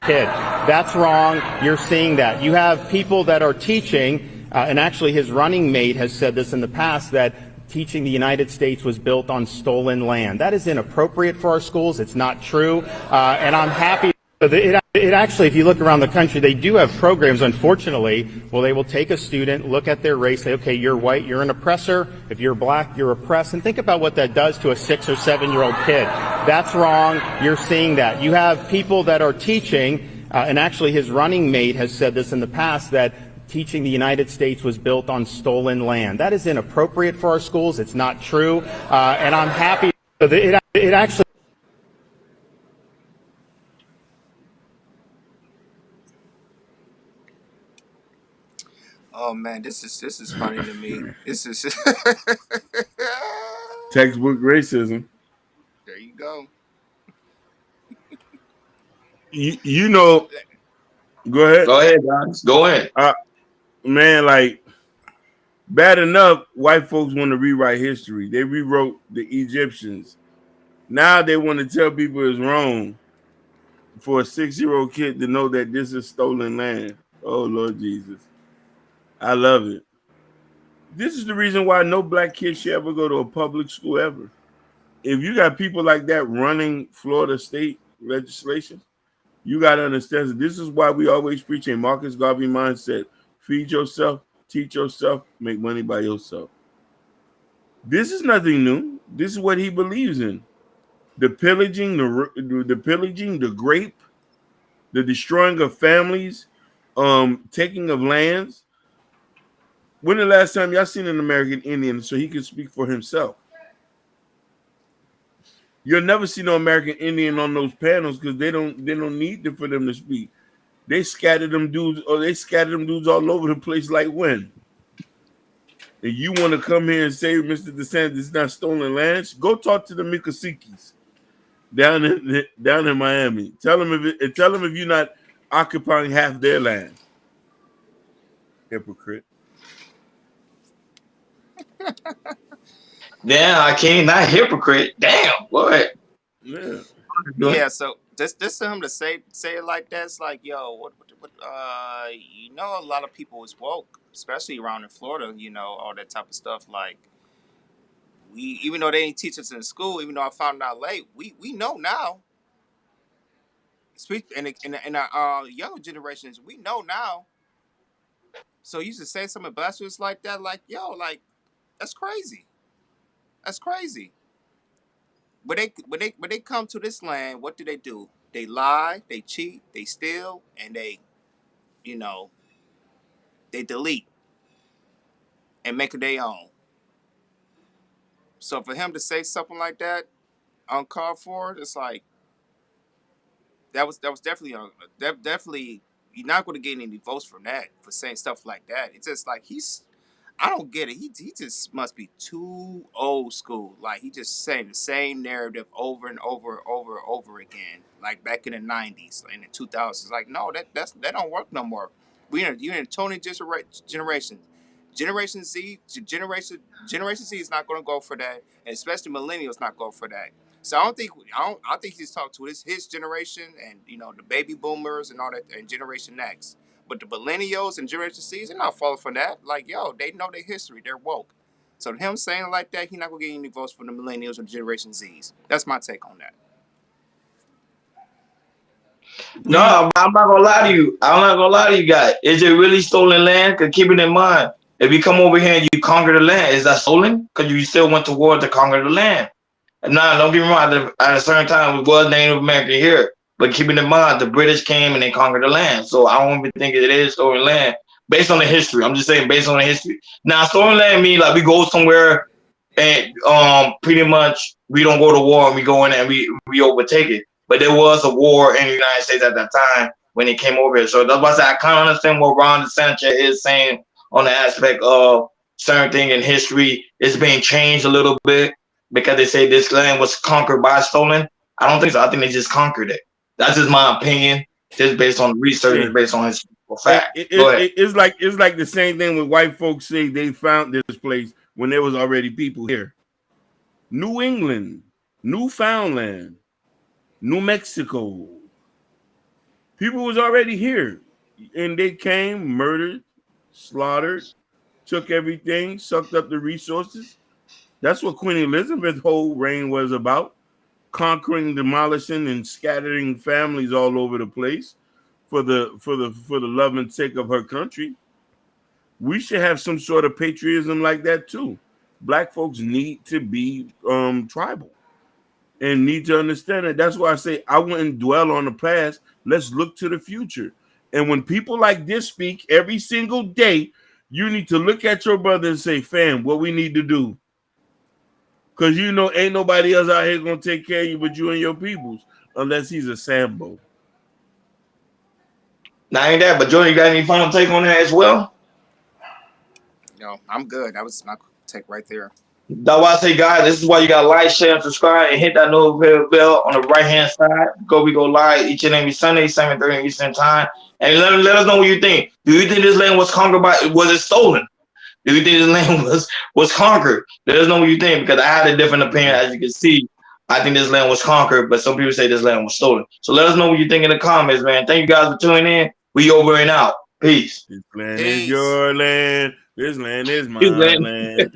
kid. That's wrong. You're seeing that. You have people that are teaching, and actually his running mate has said this in the past, that teaching the United States was built on stolen land. That is inappropriate for our schools. It's not true. And I'm happy. It actually, if you look around the country, they do have programs, unfortunately, where they will take a student, look at their race, say, okay, you're white, you're an oppressor. If you're black, you're oppressed. And think about what that does to a 6 or 7 year old kid. That's wrong. You're seeing that. You have people that are teaching, and actually his running mate has said this in the past, that teaching the United States was built on stolen land. That is inappropriate for our schools. It's not true. And I'm happy. It actually. Oh man, this is funny to me. This is Textbook racism. there you go. You know, go ahead. Go ahead, guys. Go ahead. Man, like, bad enough, white folks want to rewrite history. They rewrote the Egyptians. Now they want to tell people it's wrong for a 6-year-old kid to know that this is stolen land. Oh, Lord Jesus. I love it. This is the reason why no black kid should ever go to a public school ever. If you got people like that running Florida state legislation, you got to understand that this is why we always preach a Marcus Garvey mindset. Feed yourself, teach yourself, make money by yourself. This is nothing new. This is what he believes in. The pillaging, the grape, the destroying of families, taking of lands. When the last time y'all seen an American Indian so he can speak for himself? You'll never see no American Indian on those panels because they don't need for them to speak. They scattered them dudes all over the place like when? And you want to come here and say Mr. DeSantis is not stolen land? Go talk to the Mikosikis down in Miami. Tell them if you're not occupying half their land. Hypocrite. Damn, I can't. Not hypocrite. Damn, what? Yeah. So just to him to say it like that, it's like, yo, what you know, a lot of people is woke, especially around in Florida. You know, all that type of stuff. Like, we, even though they ain't teach us in school, even though I found out late, we know now. Speak in our younger generations, we know now. So you should say something blasphemous like that, like, yo, like, that's crazy. That's crazy. When they come to this land, what do? They lie, they cheat, they steal, and they, you know, they delete and make it their own. So for him to say something like that, uncalled for, it's like that was definitely definitely, you're not going to get any votes from that for saying stuff like that. It's just like I don't get it. He just must be too old school. Like, he just saying the same narrative over and over again. Like back in the '90s, in the 2000s. Like, no, that don't work no more. You're in a totally different generation. Generation Z is not going to go for that, and especially millennials not go for that. So I think he's talking to his generation, and the baby boomers and all that, and Generation X. But the millennials and Generation Z's, they're not falling for that. Like, yo, they know their history. They're woke. So him saying it like that, he's not going to get any votes from the millennials or the Generation Z's. That's my take on that. No, I'm not gonna lie to you. I'm not gonna lie to you guys. Is it really stolen land? Cause keep it in mind, if you come over here and you conquer the land, is that stolen? Cause you still went to war to conquer the land. And now, don't get me wrong. At a certain time, it was Native American here, but keeping in mind, the British came and they conquered the land. So I don't even think it is stolen land based on the history. I'm just saying based on the history. Now, stolen land means like we go somewhere and pretty much we don't go to war and we go in and we overtake it. But there was a war in the United States at that time when it came over here. So that's why I say I kind of understand what Ron DeSantis is saying on the aspect of certain thing in history is being changed a little bit because they say this land was conquered by stolen. I don't think so. I think they just conquered it. That's just my opinion, just based on research and based on historical fact. It's like the same thing when white folks say they found this place when there was already people here. New England, Newfoundland, New Mexico, People was already here, and they came, murdered, slaughtered, took everything, sucked up the resources. That's what Queen Elizabeth's whole reign was about: conquering, demolishing, and scattering families all over the place for the love and sake of her country. We should have some sort of patriotism like that too. Black folks need to be tribal and need to understand it. That's why I say I wouldn't dwell on the past. Let's look to the future. And when people like this speak every single day, you need to look at your brother and say, fam, what we need to do. Because you know ain't nobody else out here gonna take care of you but you and your peoples, unless he's a Sambo. Now ain't that, but Jordan, you got any final take on that as well? No, I'm good. That was my take right there. That's why I say, guys, this is why you got to like, share, and subscribe, and hit that notification bell on the right hand side. We go live each and every Sunday, 7:30 Eastern time, and let us know what you think. Do you think this land was conquered was it stolen? Do you think this land was conquered? Let us know what you think, because I had a different opinion. As you can see, I think this land was conquered, but some people say this land was stolen. So let us know what you think in the comments, man. Thank you guys for tuning in. We over and out. Peace. This land is Peace. your land. This land is my Peace, man. land.